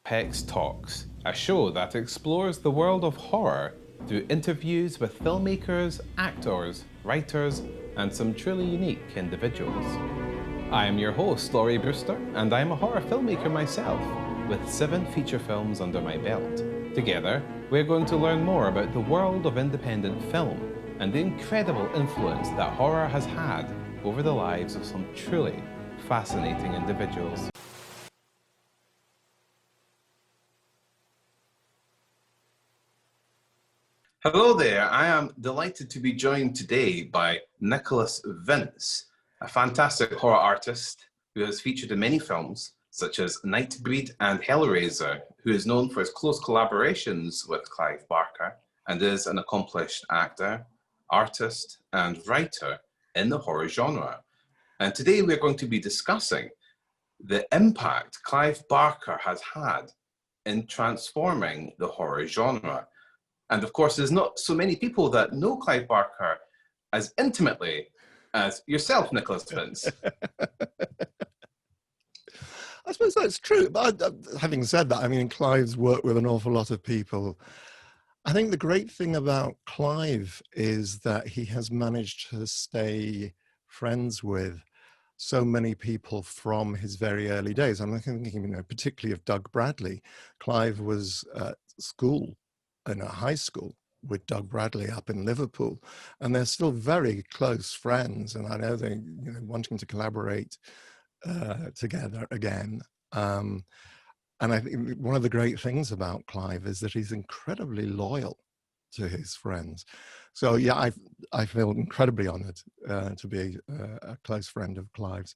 Hex Talks, a show that explores the world of horror through interviews with filmmakers, actors, writers, and some truly unique individuals. I am your host, Laurie Brewster, and I am a horror filmmaker myself, with 7 feature films under my belt. Together, we're going to learn more about the world of independent film and the incredible influence that horror has had over the lives of some truly fascinating individuals. Hello there, I am delighted to be joined today by Nicholas Vince, a fantastic horror artist who has featured in many films such as Nightbreed and Hellraiser, who is known for his close collaborations with Clive Barker and is an accomplished actor, artist, and writer in the horror genre. And today we're going to be discussing the impact Clive Barker has had in transforming the horror genre. And of course, there's not so many people that know Clive Barker as intimately as yourself, Nicholas Vince. I suppose that's true. But having said that, I mean, Clive's worked with an awful lot of people. I think the great thing about Clive is that he has managed to stay friends with so many people from his very early days. I'm thinking, particularly of Doug Bradley. Clive was at school, in a high school, with Doug Bradley up in Liverpool, and they're still very close friends. And I know they're wanting to collaborate together again. And I think one of the great things about Clive is that he's incredibly loyal to his friends. So yeah, I feel incredibly honoured to be a close friend of Clive's,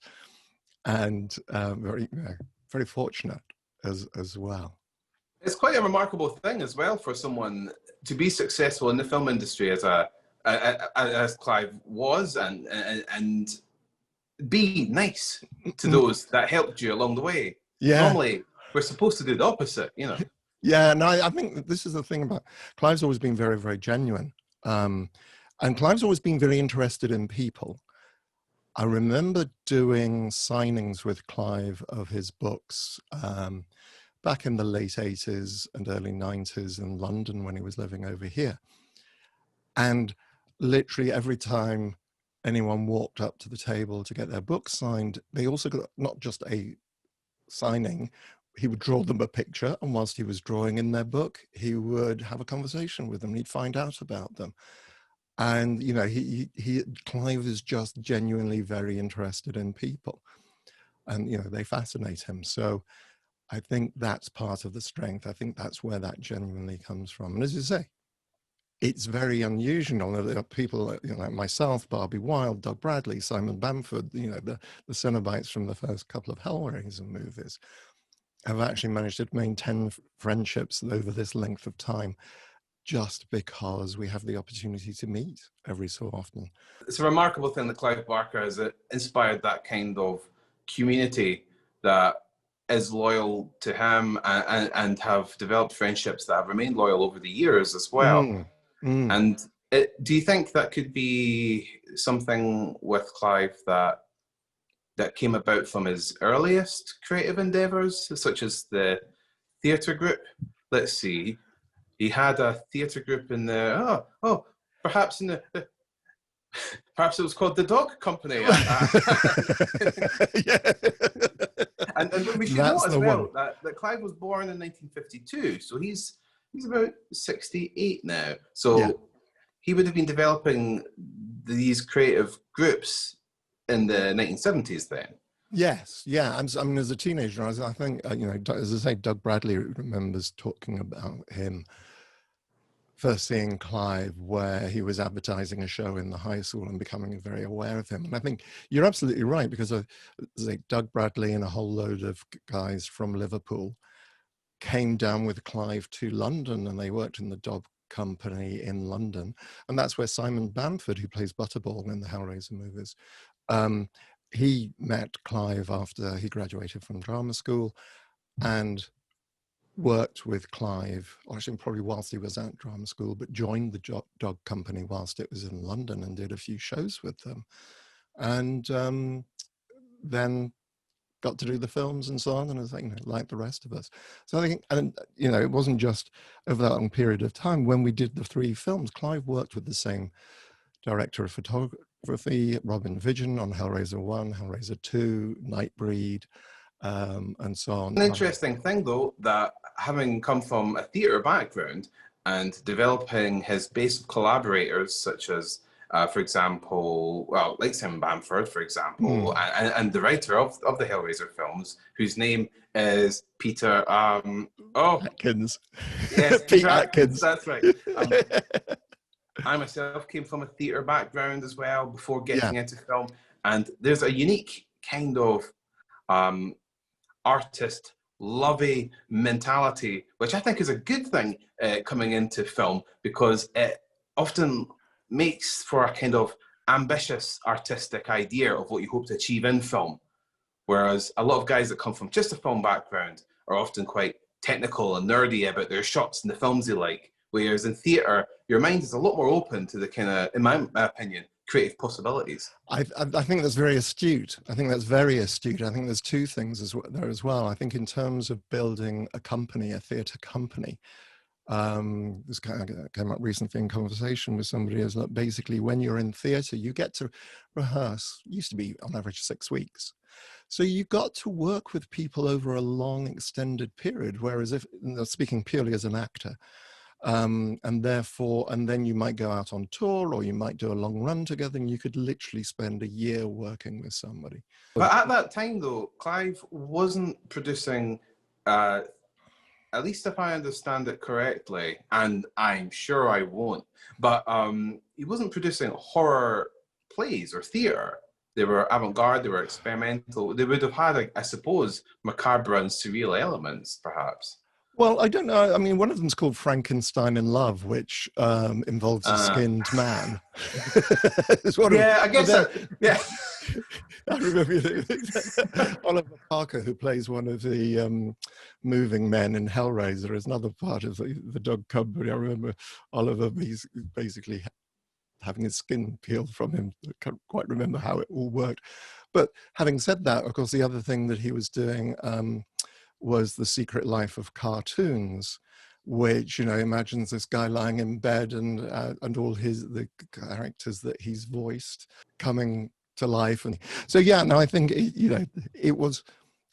and very fortunate as well. It's quite a remarkable thing as well for someone to be successful in the film industry as Clive was, and be nice to those that helped you along the way. Yeah. Normally, we're supposed to do the opposite, Yeah, no, I think this is the thing about Clive's always been very, very genuine. And Clive's always been very interested in people. I remember doing signings with Clive of his books back in the late 80s and early 90s in London when he was living over here. And literally every time anyone walked up to the table to get their book signed, they also got not just a signing, he would draw them a picture, and whilst he was drawing in their book, he would have a conversation with them, and he'd find out about them. And, Clive is just genuinely very interested in people, and, they fascinate him. So I think that's part of the strength. I think that's where that genuinely comes from. And as you say, it's very unusual. There are people like myself, Barbie Wilde, Doug Bradley, Simon Bamford, the Cenobites from the first couple of Hellraiser movies have actually managed to maintain friendships over this length of time just because we have the opportunity to meet every so often. It's a remarkable thing that Clive Barker has inspired that kind of community that is loyal to him and have developed friendships that have remained loyal over the years as well. And do you think that could be something with Clive that came about from his earliest creative endeavors, such as the theatre group? Let's see, he had a theatre group in the perhaps in the perhaps it was called the Dog Company. And we should note as well that Clive was born in 1952, so he's about 68 now. So he would have been developing these creative groups in the 1970s then. Yes, yeah. I mean, as a teenager, I think, as I say, Doug Bradley remembers talking about him first seeing Clive where he was advertising a show in the high school and becoming very aware of him. And I think you're absolutely right, because Doug Bradley and a whole load of guys from Liverpool came down with Clive to London, and they worked in the Dog Company in London. And that's where Simon Bamford, who plays Butterball in the Hellraiser movies, he met Clive after he graduated from drama school and worked with Clive, or actually probably whilst he was at drama school, but joined the Dog Company whilst it was in London and did a few shows with them. And then got to do the films and so on, and it's like, you know, like the rest of us. So I think, and you know, it wasn't just over that long period of time. When we did the 3 films, Clive worked with the same director of photography, Robin Vigeon, on Hellraiser 1, Hellraiser 2, Nightbreed, and so on. An interesting thing, though, that having come from a theatre background and developing his base of collaborators, such as, for example, well, like Simon Bamford, for example, and the writer of the Hellraiser films, whose name is Peter, Atkins. Yes, Pete Atkins. That's right. I myself came from a theatre background as well before getting into film, and there's a unique kind of artist lovey mentality, which I think is a good thing coming into film, because it often makes for a kind of ambitious artistic idea of what you hope to achieve in film, whereas a lot of guys that come from just a film background are often quite technical and nerdy about their shots and the films they like, whereas in theatre your mind is a lot more open to the kind of, in my opinion, creative possibilities. I think that's very astute. I think that's very astute. I think there's 2 things there as well. I think in terms of building a company, a theatre company, this kind of came up recently in conversation with somebody, is that basically when you're in theatre, you get to rehearse, used to be on average 6 weeks. So you got to work with people over a long extended period, whereas if, speaking purely as an actor, and then you might go out on tour, or you might do a long run together, and you could literally spend a year working with somebody. But at that time, though, Clive wasn't producing, at least if I understand it correctly, and I'm sure I won't, but he wasn't producing horror plays or theatre. They were avant-garde, they were experimental. They would have had, I suppose, macabre and surreal elements, perhaps. Well, I don't know. I mean, one of them's called Frankenstein in Love, which involves a skinned man. I guess that, yeah. I remember Oliver Parker, who plays one of the moving men in Hellraiser, is another part of the dog company. I remember Oliver basically having his skin peeled from him. I can't quite remember how it all worked. But having said that, of course, the other thing that he was doing was The Secret Life of Cartoons, which, you know, imagines this guy lying in bed and all the characters that he's voiced coming to life. And so, yeah, no, I think, I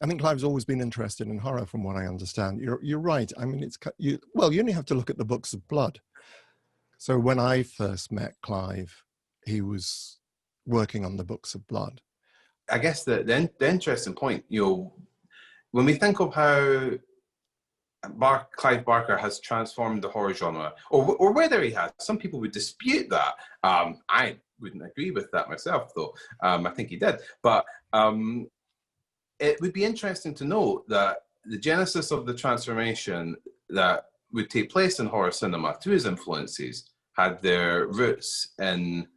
think Clive's always been interested in horror, from what I understand. You're right. I mean, you only have to look at the Books of Blood. So when I first met Clive, he was working on the Books of Blood. I guess the interesting point, you know, when we think of how Clive Barker has transformed the horror genre, or whether he has, some people would dispute that. I wouldn't agree with that myself, though. I think he did. But it would be interesting to note that the genesis of the transformation that would take place in horror cinema through his influences had their roots in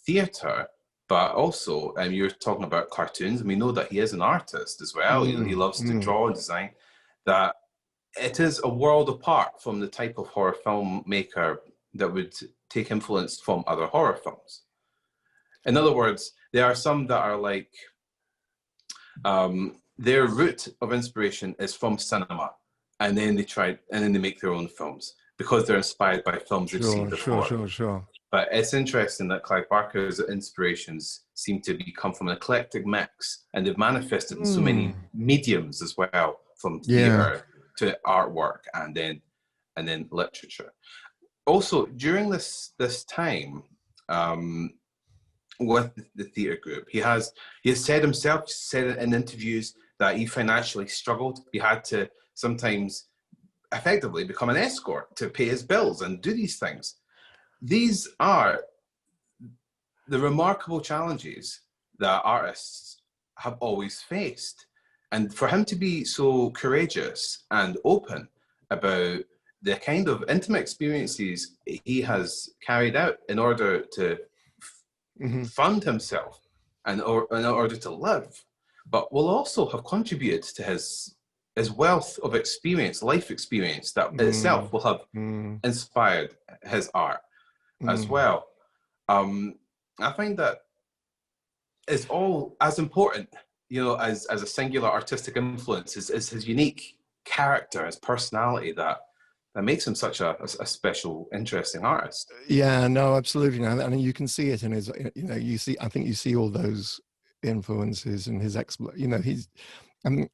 theatre, but also, you're talking about cartoons, and we know that he is an artist as well. You know, he loves to draw and design. That it is a world apart from the type of horror filmmaker that would take influence from other horror films. In other words, there are some that are like, their root of inspiration is from cinema, and then they make their own films because they're inspired by films they've seen before. Sure. But it's interesting that Clive Barker's inspirations seem to come from an eclectic mix, and they've manifested in so many mediums as well, from theatre to artwork and then literature. Also, during this time, with the theatre group, he has said in interviews that he financially struggled. He had to sometimes effectively become an escort to pay his bills and do these things. These are the remarkable challenges that artists have always faced. And for him to be so courageous and open about the kind of intimate experiences he has carried out in order to fund himself and in order to live, but will also have contributed to his wealth of experience, life experience, that itself will have inspired his art as well. I find that it's all as important, as a singular artistic influence is his unique character, his personality that makes him such a special, interesting artist. Yeah, no, absolutely. And you can see it in his, I think you see all those influences in his, I mean,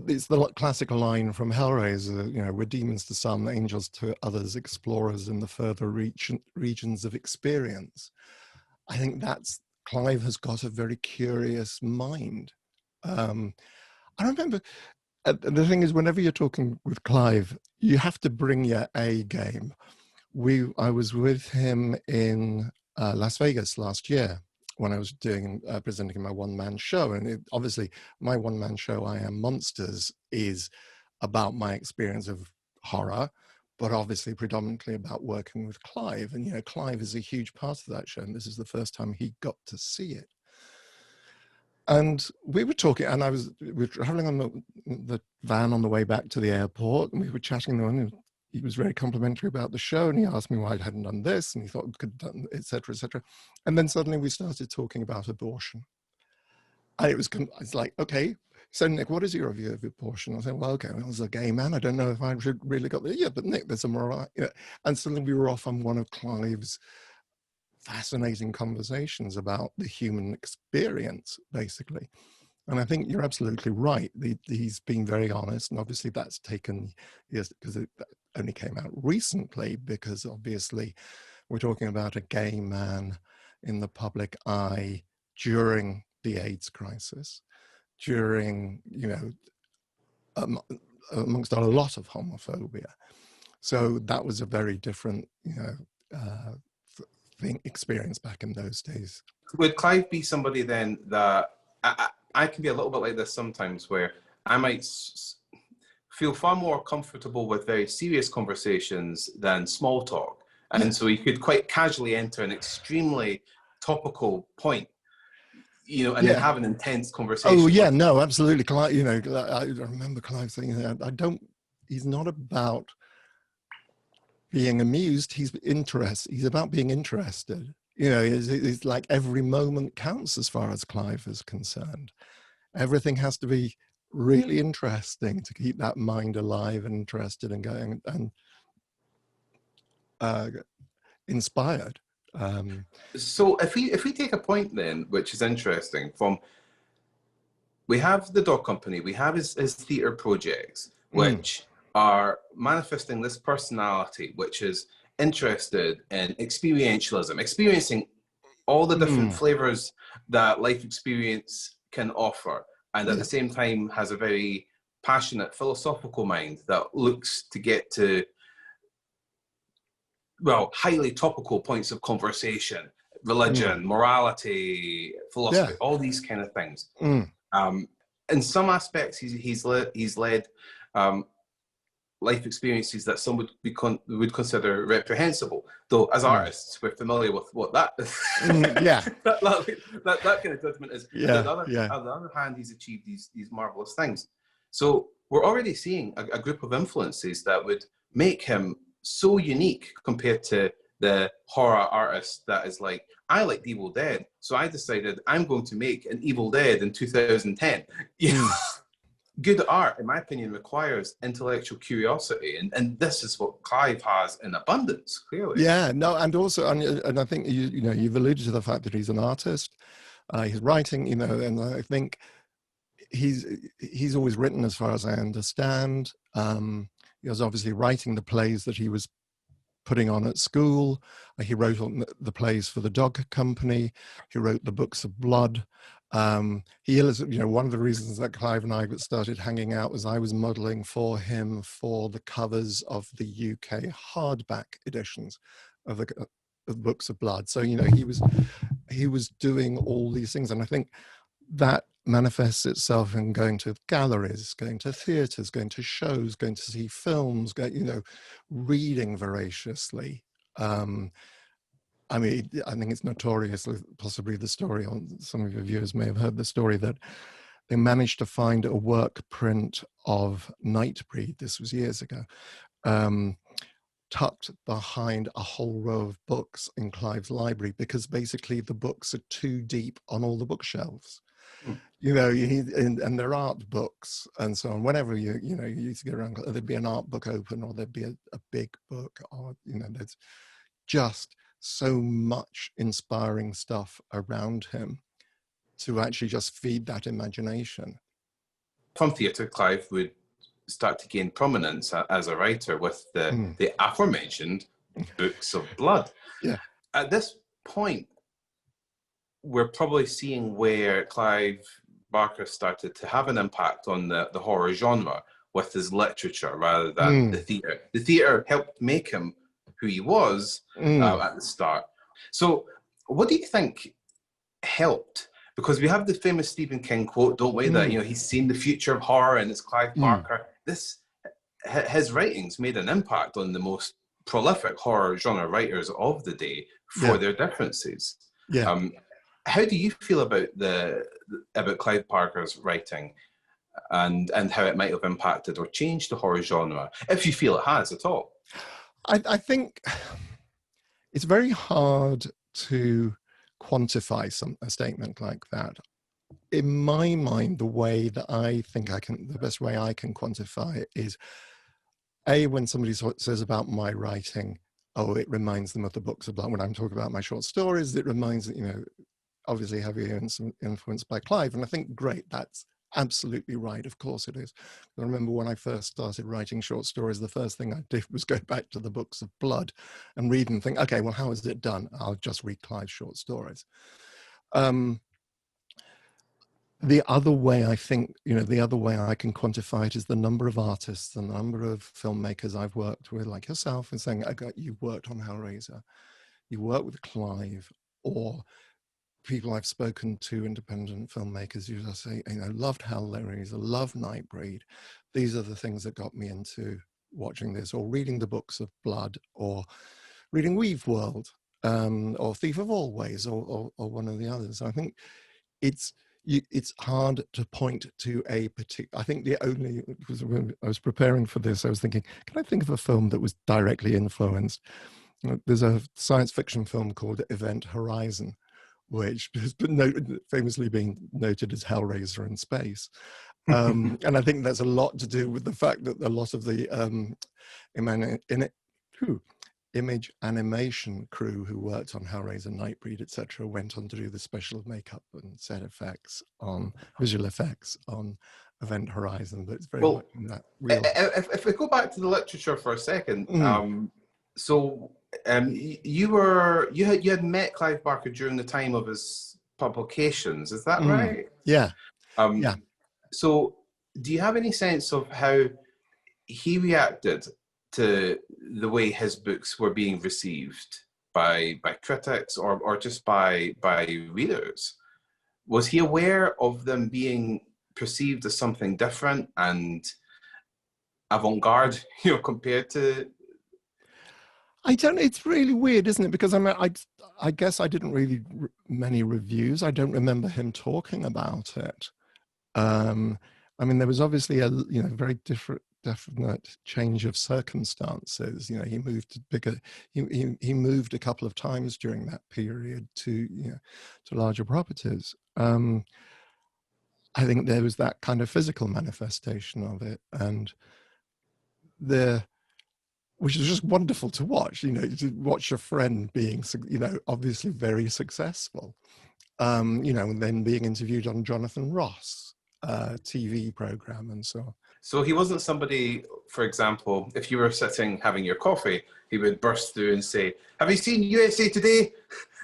it's the classic line from Hellraiser, we're demons to some, angels to others, explorers in the further regions of experience. I think Clive has got a very curious mind. I remember, the thing is, whenever you're talking with Clive, you have to bring your A game. I was with him in Las Vegas last year when I was presenting my one-man show. And obviously, my one-man show, I Am Monsters, is about my experience of horror, but obviously predominantly about working with Clive. And, Clive is a huge part of that show. And this is the first time he got to see it. And we were talking, and we were traveling on the van on the way back to the airport, and we were chatting, and he was very complimentary about the show, and he asked me why I hadn't done this, and he thought we could have done, et cetera, et cetera. And then suddenly we started talking about abortion. And it's like, okay, so Nick, what is your view of abortion? I said, well, okay, well, as a gay man, I don't know if I should really got the, yeah, but Nick, there's a moral, And suddenly we were off on one of Clive's fascinating conversations about the human experience, basically. And I think you're absolutely right. He's been very honest, and obviously that's taken years, because it only came out recently, because obviously we're talking about a gay man in the public eye during the AIDS crisis, during, amongst a lot of homophobia. So that was a very different, experience back in those days. Would Clive be somebody then that I can be a little bit like this sometimes, where I might feel far more comfortable with very serious conversations than small talk, and so you could quite casually enter an extremely topical point, and then have an intense conversation. Oh yeah, no, absolutely. Clive, I remember Clive saying that he's not about being amused, he's about being interested. It's like every moment counts as far as Clive is concerned. Everything has to be really interesting to keep that mind alive and interested and going and inspired. So if we take a point then, which is interesting, we have the dog company, we have his theatre projects, which are manifesting this personality, which is interested in experientialism, experiencing all the different flavors that life experience can offer, and at the same time has a very passionate philosophical mind that looks to get to, well, highly topical points of conversation, religion, morality, philosophy, all these kind of things. In some aspects, he's led life experiences that some would consider reprehensible. Though as artists, we're familiar with what that that kind of judgment is. On the other hand, he's achieved these marvelous things. So we're already seeing a group of influences that would make him so unique compared to the horror artist that is like, I liked Evil Dead, so I decided I'm going to make an Evil Dead in 2010. Good art, in my opinion, requires intellectual curiosity, and this is what Clive has in abundance, clearly. Yeah, no, and also, and I think you've alluded to the fact that he's an artist. He's writing, and I think he's always written, as far as I understand. He was obviously writing the plays that he was putting on at school. He wrote on the plays for the dog company. He wrote the books of blood. He illustrated, one of the reasons that Clive and I started hanging out was I was modeling for him for the covers of the UK hardback editions of the books of blood. So, he was doing all these things. And I think that manifests itself in going to galleries, going to theaters, going to shows, going to see films, reading voraciously. I mean, I think it's notorious, possibly the story, some of your viewers may have heard the story, that they managed to find a work print of Nightbreed, this was years ago, tucked behind a whole row of books in Clive's library, because basically the books are too deep on all the bookshelves. You know, and there are art books and so on. Whenever you used to go around, there'd be an art book open, or there'd be a big book, or there's just so much inspiring stuff around him to actually just feed that imagination. From theatre, Clive would start to gain prominence as a writer with the aforementioned Books of Blood. Yeah. At this point, we're probably seeing where Clive Barker started to have an impact on the horror genre with his literature rather than the theatre. The theatre helped make him who he was at the start. So what do you think helped? Because we have the famous Stephen King quote, don't we, that he's seen the future of horror and it's Clive Barker. His writings made an impact on the most prolific horror genre writers of the day for their differences. Yeah. How do you feel about Clive Barker's writing and how it might have impacted or changed the horror genre, if you feel it has at all? I think it's very hard to quantify a statement like that. In my mind, the way that I think the best way I can quantify it is, when somebody says about my writing, oh, it reminds them of the Books of Blood. When I'm talking about my short stories, it reminds, obviously heavily influenced by Clive. And I think, great, that's absolutely right. Of course it is. I remember when I first started writing short stories, the first thing I did was go back to the Books of Blood and read and think, okay, well, how is it done? I'll just read Clive's short stories. The other way I think, the other way I can quantify it is the number of artists, the number of filmmakers I've worked with, like yourself, and saying, you've worked on Hellraiser, you work with Clive, or people I've spoken to, independent filmmakers, who just say, loved Hellraiser, loved Nightbreed. These are the things that got me into watching this, or reading the Books of Blood, or reading Weave World, or Thief of Always, or one of the others. I think it's hard to point to a particular. I think when I was preparing for this, I was thinking, can I think of a film that was directly influenced? There's a science fiction film called Event Horizon, which has been famously being noted as Hellraiser in space. And I think that's a lot to do with the fact that a lot of the image animation crew who worked on Hellraiser, Nightbreed, etc., went on to do the special makeup and set effects on visual effects on Event Horizon. But it's very much in that real. If we go back to the literature for a second, you had met Clive Barker during the time of his publications, is that right? Yeah. So do you have any sense of how he reacted to the way his books were being received by critics or just by readers? Was he aware of them being perceived as something different and avant-garde, compared to? I don't. It's really weird, isn't it? Because I guess I didn't read many reviews. I don't remember him talking about it. There was obviously a very definite change of circumstances. He moved to bigger. He moved a couple of times during that period to larger properties. I think there was that kind of physical manifestation of it, and which is just wonderful to watch. To watch your friend being, obviously very successful. And then being interviewed on Jonathan Ross TV program and so on. So he wasn't somebody, for example, if you were sitting having your coffee, he would burst through and say, "Have you seen USA Today?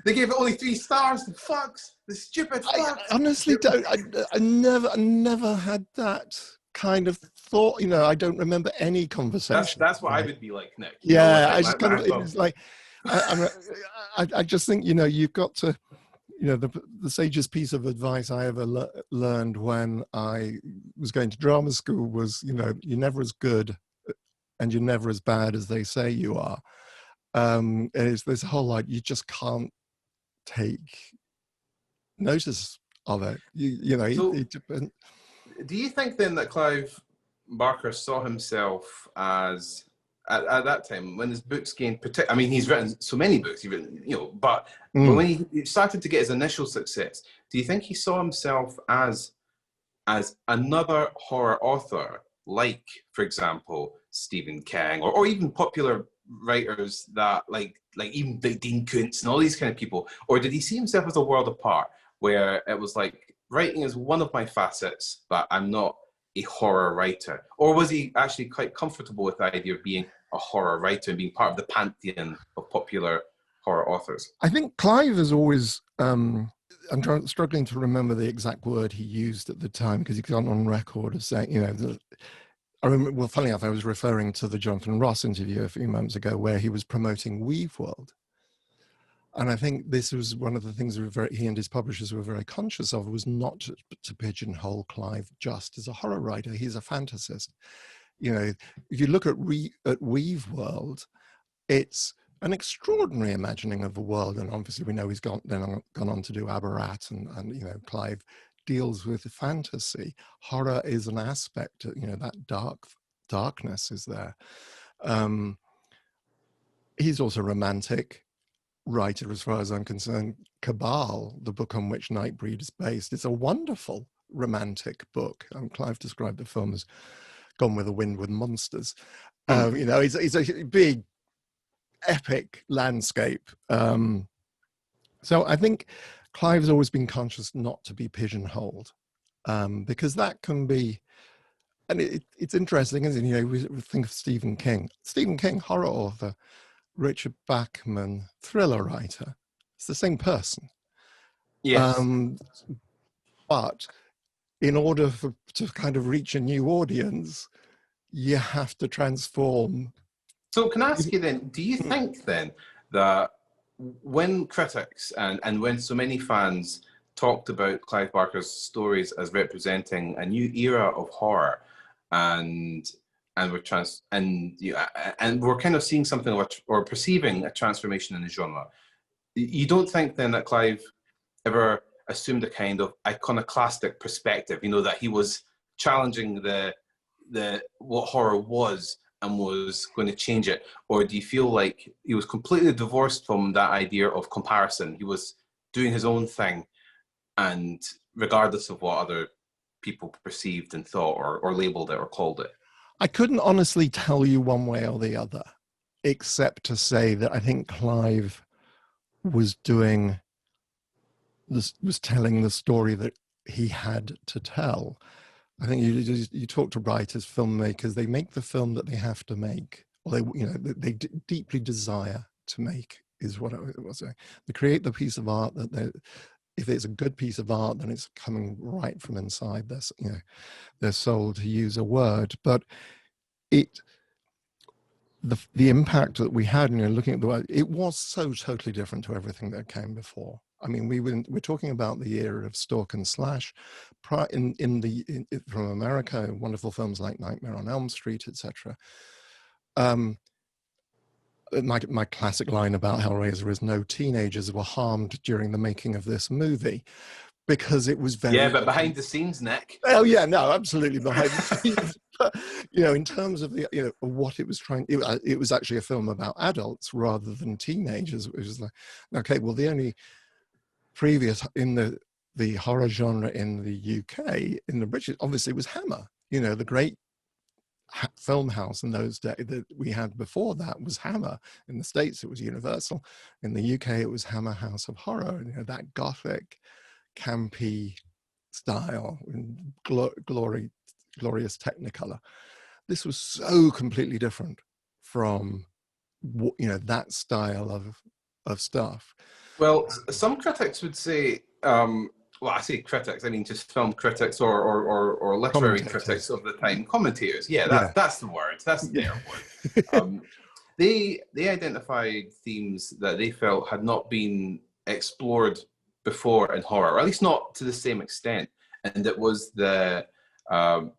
They gave it only 3 stars. The fucks, the stupid fucks." I honestly don't. I never had that kind of thought. I don't remember any conversation. That's what I would be like, Nick. Yeah, I just kind of. It was like, I just think you've got to. The sagest piece of advice I ever learned when I was going to drama school was, you're never as good and you're never as bad as they say you are. And it's this whole you just can't take notice of it. Do you think then that Clive Barker saw himself as at that time when his books gained I mean, he's written so many books, even but when he started to get his initial success, do you think he saw himself as another horror author, like, for example, Stephen King, or even popular writers that like even Dean Koontz and all these kind of people, or did he see himself as a world apart, where it was like, writing is one of my facets, but I'm not a horror writer? Or was he actually quite comfortable with the idea of being a horror writer and being part of the pantheon of popular horror authors? I think Clive has always, I'm struggling to remember the exact word he used at the time, because he's gone on record as saying, I remember, well, funny enough, I was referring to the Jonathan Ross interview a few moments ago where he was promoting Weave World. And I think this was one of the things he and his publishers were very conscious of, was not to pigeonhole Clive just as a horror writer. He's a fantasist. If you look at Weave World, it's an extraordinary imagining of the world. And obviously we know he's gone on to do Abarat, and Clive deals with fantasy. Horror is an aspect, that darkness is there. He's also romantic writer, as far as I'm concerned. Cabal, the book on which Nightbreed is based, is a wonderful romantic book. Clive described the film as Gone with the Wind with monsters. It's a big, epic landscape. So I think Clive's always been conscious not to be pigeonholed, because that can be, and it's interesting, isn't it? We think of Stephen King, horror author. Richard Bachman, thriller writer. It's the same person. Yes. But in order to kind of reach a new audience, you have to transform. So can I ask you then, do you think then that when critics and when so many fans talked about Clive Barker's stories as representing a new era of horror, and we're kind of seeing something or perceiving a transformation in the genre, you don't think then that Clive ever assumed a kind of iconoclastic perspective, that he was challenging the what horror was and was going to change it? Or do you feel like he was completely divorced from that idea of comparison? He was doing his own thing, and regardless of what other people perceived and thought or labeled it or called it? I couldn't honestly tell you one way or the other, except to say that I think Clive was telling the story that he had to tell. I think you talk to writers, filmmakers, they make the film that they have to make, or they deeply desire to make, is what I was saying. They create the piece of art that if it's a good piece of art, then it's coming right from inside their soul, to use a word. But the impact that we had, looking at the world, it was so totally different to everything that came before. I mean, we're talking about the era of stalk and slash, from America, wonderful films like Nightmare on Elm Street, etc. My classic line about Hellraiser is, no teenagers were harmed during the making of this movie, because it was very... Yeah, but behind the scenes, Nick. Oh yeah, no, absolutely behind the scenes. But, in terms of the, what it was trying, it was actually a film about adults rather than teenagers. It was like, okay, well, the only previous in the horror genre in the UK, in the British, obviously was Hammer. The great film house in those days that we had before that was Hammer. In the States, it was Universal. In the UK, it was Hammer House of Horror. That gothic, campy style, and glorious Technicolor. This was so completely different from that style of stuff. Well, some critics would say, well, I say critics, I mean just film critics or literary critics of the time, commentators. Yeah, that's the word. That's their word. They identified themes that they felt had not been explored before in horror, or at least not to the same extent. And it was there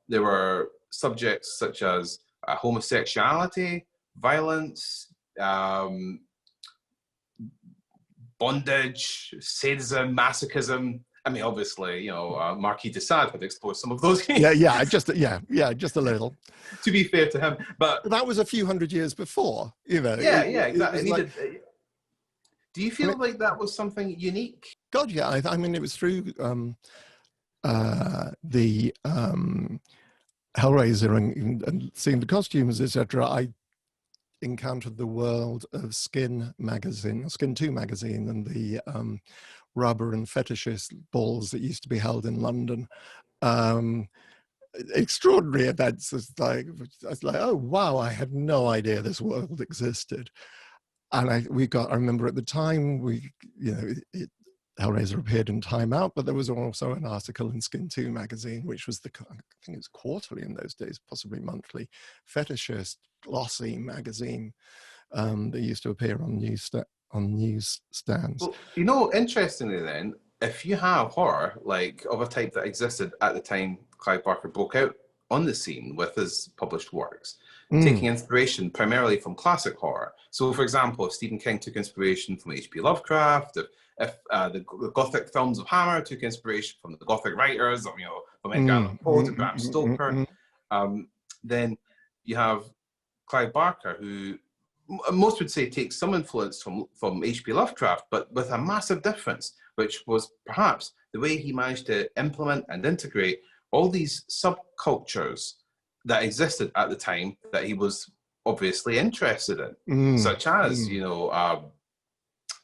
were subjects such as homosexuality, violence, bondage, sadism, masochism. I mean, obviously, Marquis de Sade had explored some of those. just a little. To be fair to him, but that was a few hundred years before, you know. yeah, It exactly. was like, Do you I feel mean, like that was something unique? God, yeah. I mean, it was through the Hellraiser and seeing the costumes, etc. I encountered the world of Skin magazine, Skin 2 magazine, and the rubber and fetishist balls that used to be held in London. Extraordinary events. It's like, I was like, oh wow, I had no idea this world existed. And I remember at the time, Hellraiser appeared in Time Out, but there was also an article in Skin 2 magazine, which was I think it was quarterly in those days, possibly monthly, fetishist, glossy magazine that used to appear on newsstands. Well, you know, interestingly then, if you have horror, like of a type that existed at the time Clive Barker broke out on the scene with his published works, taking inspiration primarily from classic horror. So, for example, if Stephen King took inspiration from H.P. Lovecraft, if the Gothic films of Hammer took inspiration from the Gothic writers, from Edgar Allan Poe to Bram Stoker, then you have Clive Barker, who most would say takes some influence from H.P. Lovecraft, but with a massive difference, which was perhaps the way he managed to implement and integrate all these subcultures that existed at the time that he was obviously interested in, such as,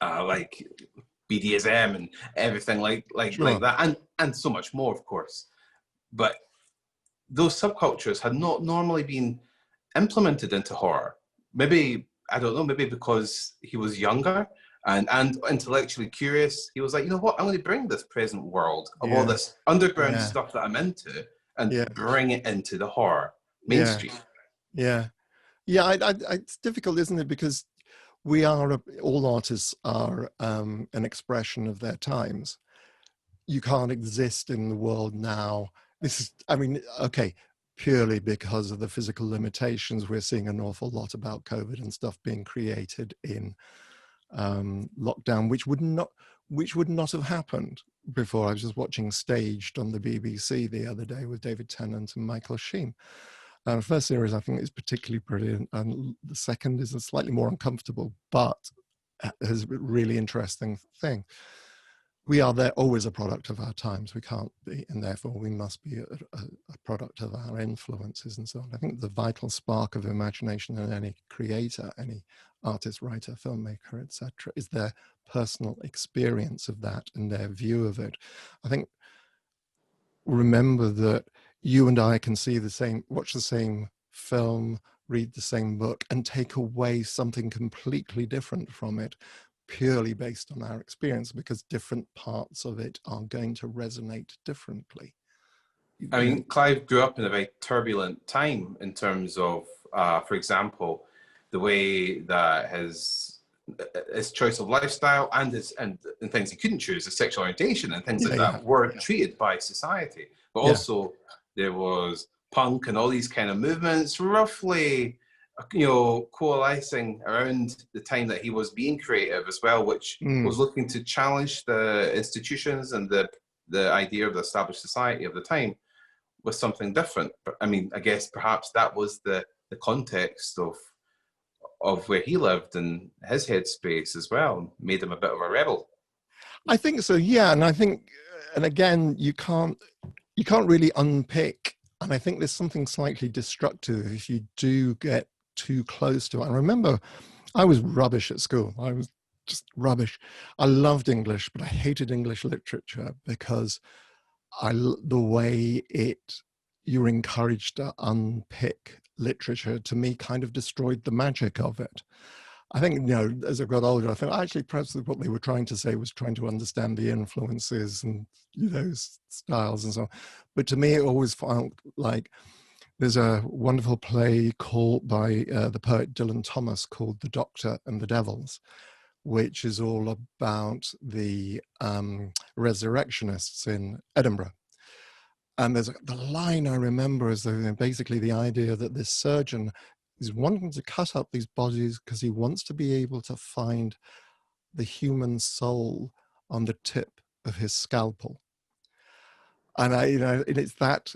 like BDSM and everything like that, and so much more, of course. But those subcultures had not normally been implemented into horror. Maybe, I don't know, maybe because he was younger and intellectually curious, he was like, you know what, I'm going to bring this present world of all this underground stuff that I'm into and bring it into the horror mainstream. It's difficult, isn't it? Because all artists are an expression of their times. You can't exist in the world now. Purely because of the physical limitations. We're seeing an awful lot about COVID and stuff being created in lockdown, which would not have happened before. I was just watching Staged on the BBC the other day with David Tennant and Michael Sheen. The first series I think is particularly brilliant, and the second is a slightly more uncomfortable, but has a really interesting thing. We are always a product of our times. We can't be, and therefore we must be a product of our influences and so on. I think the vital spark of imagination in any creator, any artist, writer, filmmaker, etc., is their personal experience of that and their view of it. I think, remember that you and I can watch the same film, read the same book, and take away something completely different from it, purely based on our experience, because different parts of it are going to resonate differently. I mean, Clive grew up in a very turbulent time in terms of, for example, the way that his choice of lifestyle and things he couldn't choose, his sexual orientation and things like that were treated by society. But also there was punk and all these kind of movements roughly, coalescing around the time that he was being creative as well, which was looking to challenge the institutions and the idea of the established society of the time with something different. But I mean, I guess perhaps that was the context of where he lived and his headspace as well, made him a bit of a rebel. I think so, yeah. And I think, and again, you can't really unpick. And I think there's something slightly destructive if you do get too close to it. I remember I was rubbish at school. I was just rubbish. I loved English, but I hated English literature because the way you're encouraged to unpick literature, to me, kind of destroyed the magic of it. I think, as I got older, I think actually perhaps what they were trying to say was trying to understand the influences and styles and so on. But to me, it always felt like there's a wonderful play by the poet Dylan Thomas called The Doctor and the Devils, which is all about the resurrectionists in Edinburgh. And the line I remember is basically the idea that this surgeon is wanting to cut up these bodies because he wants to be able to find the human soul on the tip of his scalpel. And it's that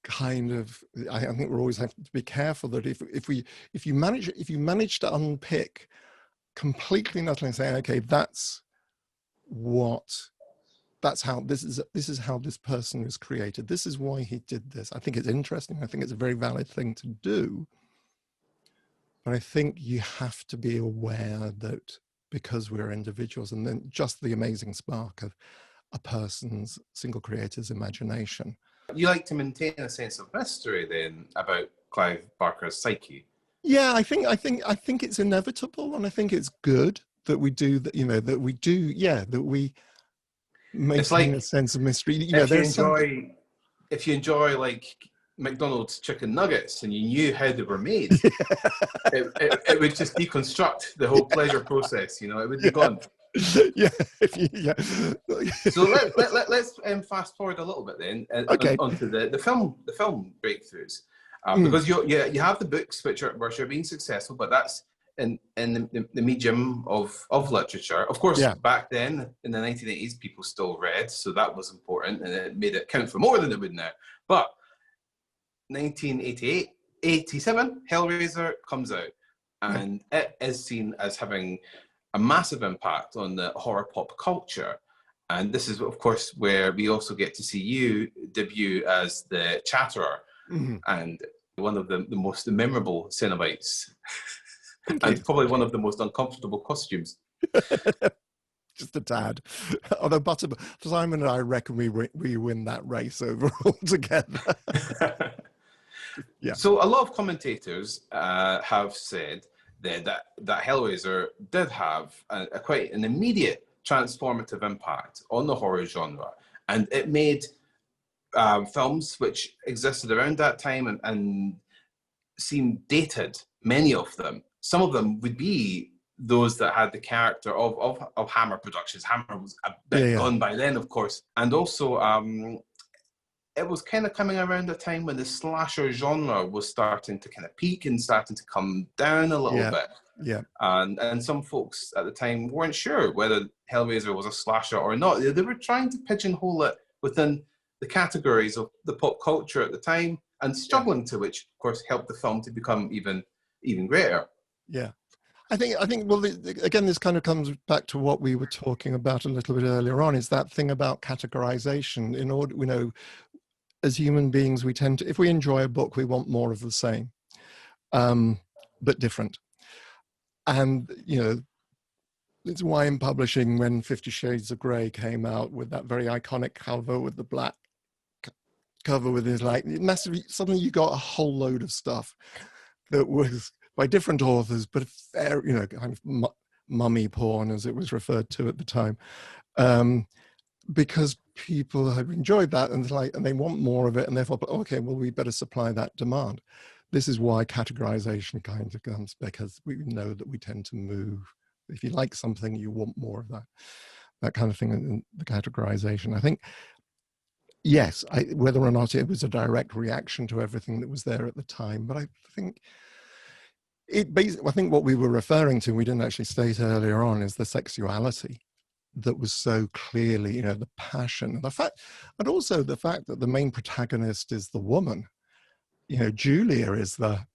kind of, I think we always have to be careful that if you manage to unpick completely nothing and say, okay, that's how this is how this person was created, this is why he did this. I think it's interesting, I think it's a very valid thing to do, but I think you have to be aware that because we're individuals, and then just the amazing spark of a person's single creator's imagination. You like to maintain a sense of mystery then about Clive Barker's psyche? Yeah, I think it's inevitable, and I think it's good that we do that. That we do. Yeah, that we maintain a sense of mystery. If you enjoy like McDonald's chicken nuggets and you knew how they were made, it would just deconstruct the whole pleasure process. It would be gone. Yeah. So let's fast forward a little bit then, onto the film breakthroughs, because you have the books which are being successful, but that's in the medium of literature. Of course, back then in the 1980s, people still read, so that was important, and it made it count for more than it would now. But 1987, Hellraiser comes out, and it is seen as having a massive impact on the horror pop culture. And this is, of course, where we also get to see you debut as the Chatterer, and one of the most memorable Cenobites, and probably one of the most uncomfortable costumes. Just a tad. Although Simon and I reckon we win that race overall together. Yeah. So a lot of commentators have said that Hellraiser did have a quite an immediate transformative impact on the horror genre, and it made films which existed around that time and seemed dated. Many of them, some of them would be those that had the character of Hammer Productions. Hammer was a bit gone by then, of course, and also it was kind of coming around a time when the slasher genre was starting to kind of peak and starting to come down a little bit. Yeah. And some folks at the time weren't sure whether Hellraiser was a slasher or not. They were trying to pigeonhole it within the categories of the pop culture at the time, and struggling to, which of course helped the film to become even greater. Yeah. I think, well, again, this kind of comes back to what we were talking about a little bit earlier on, is that thing about categorization. In order, as human beings, we tend to, if we enjoy a book, we want more of the same, but different. And, it's why in publishing, when 50 Shades of Grey came out with that very iconic cover with the black cover with his massively, suddenly you got a whole load of stuff that was by different authors, but kind of mummy porn, as it was referred to at the time. Because people have enjoyed that and they want more of it, and therefore, okay, well, we better supply that demand. This is why categorization kind of comes, because we know that we tend to move. If you like something, you want more of that kind of thing in the categorization. I think, yes, whether or not it was a direct reaction to everything that was there at the time, but I think I think what we were referring to, we didn't actually state earlier on, is the sexuality that was so clearly, the passion, and also the fact that the main protagonist is the woman. Julia is the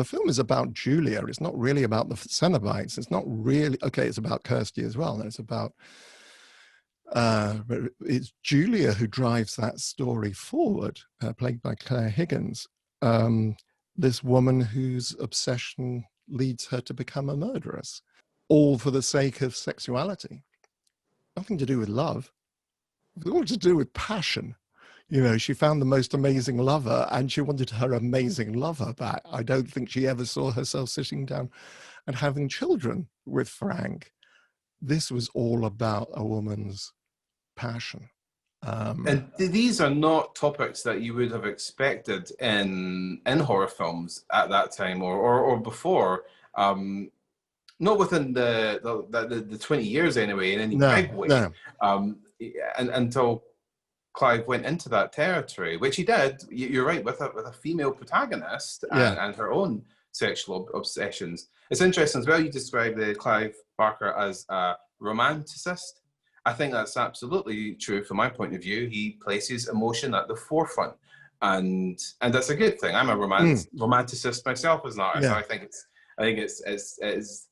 film is about Julia. It's not really about the Cenobites. It's not really, it's about Kirsty as well. And it's about, but it's Julia who drives that story forward, played by Claire Higgins. This woman whose obsession leads her to become a murderess, all for the sake of sexuality. Nothing to do with love. It's all to do with passion. She found the most amazing lover, and she wanted her amazing lover back. I don't think she ever saw herself sitting down and having children with Frank. This was all about a woman's passion. And these are not topics that you would have expected in horror films at that time or before. Not within the 20 years anyway, in any big way. No. And until Clive went into that territory, which he did. You're right, with a female protagonist and her own sexual obsessions. It's interesting as well. You describe Clive Barker as a romanticist, I think that's absolutely true from my point of view. He places emotion at the forefront, and that's a good thing. I'm a romanticist myself as an artist. Yeah. So I think it's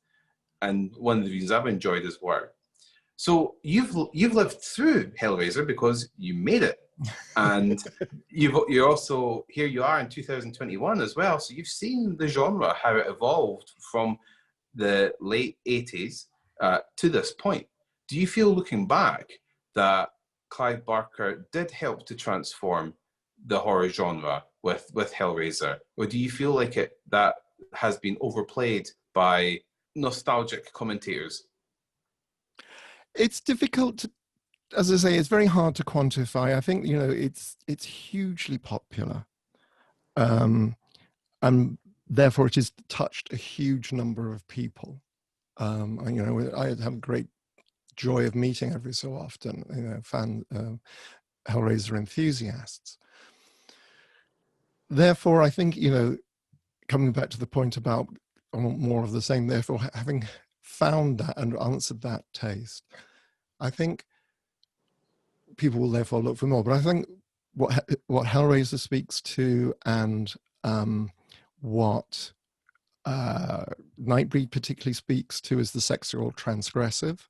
and one of the reasons I've enjoyed his work. So you've lived through Hellraiser because you made it, and you're also here. You are in 2021 as well. So you've seen the genre, how it evolved from the late 80s to this point. Do you feel, looking back, that Clive Barker did help to transform the horror genre with Hellraiser, or do you feel like that has been overplayed by nostalgic commentators? It's difficult to, as I say, it's very hard to quantify. I think, you know, it's hugely popular, and therefore it has touched a huge number of people. And, you know, I have a great joy of meeting every so often, you know, Hellraiser enthusiasts. Therefore, I think, you know, coming back to the point about more of the same, therefore, having found that and answered that taste, I think people will therefore look for more. But I think what Hellraiser speaks to, and what Nightbreed particularly speaks to, is the sexual transgressive.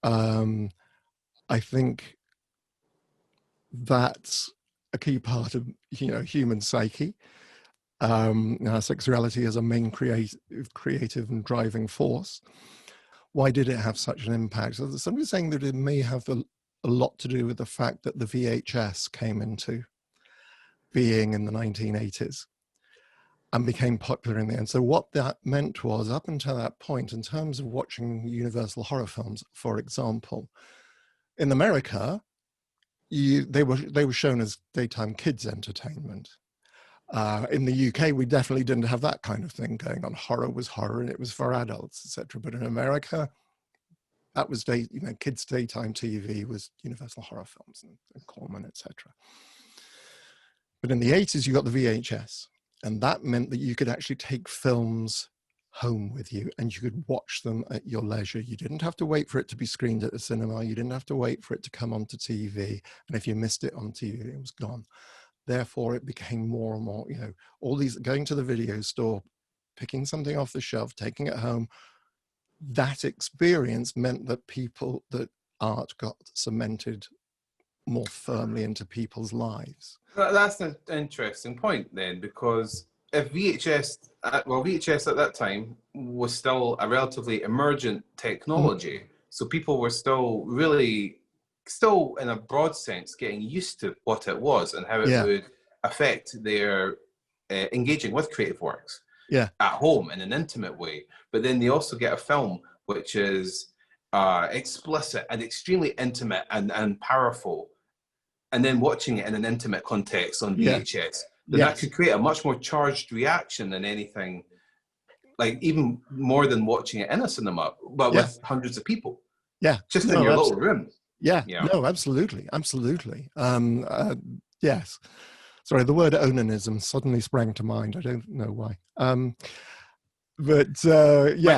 I think that's a key part of, you know, human psyche. Sexuality as a main creative and driving force. Why did it have such an impact? So somebody's saying that it may have a lot to do with the fact that the VHS came into being in the 1980s and became popular in the end. So what that meant was, up until that point, in terms of watching Universal horror films, for example, in America, they were shown as daytime kids' entertainment. In the UK, we definitely didn't have that kind of thing going on. Horror was horror, and it was for adults, etc. But in America, that was kids' daytime TV was Universal horror films and Corman, etc. But in the 80s, you got the VHS, and that meant that you could actually take films home with you, and you could watch them at your leisure. You didn't have to wait for it to be screened at the cinema. You didn't have to wait for it to come onto TV, and if you missed it on TV, it was gone. Therefore, it became more and more, you know, all these, going to the video store, picking something off the shelf, taking it home. That experience meant that art got cemented more firmly into people's lives. That's an interesting point then, because if VHS at that time was still a relatively emergent technology, so people were still in a broad sense getting used to what it was and how it would affect their engaging with creative works at home in an intimate way. But then they also get a film which is explicit and extremely intimate and powerful, and then watching it in an intimate context on VHS, then that could create a much more charged reaction than anything, like even more than watching it in a cinema, but with hundreds of people. Just in your little room. No, absolutely. Yes. Sorry, the word onanism suddenly sprang to mind. I don't know why. My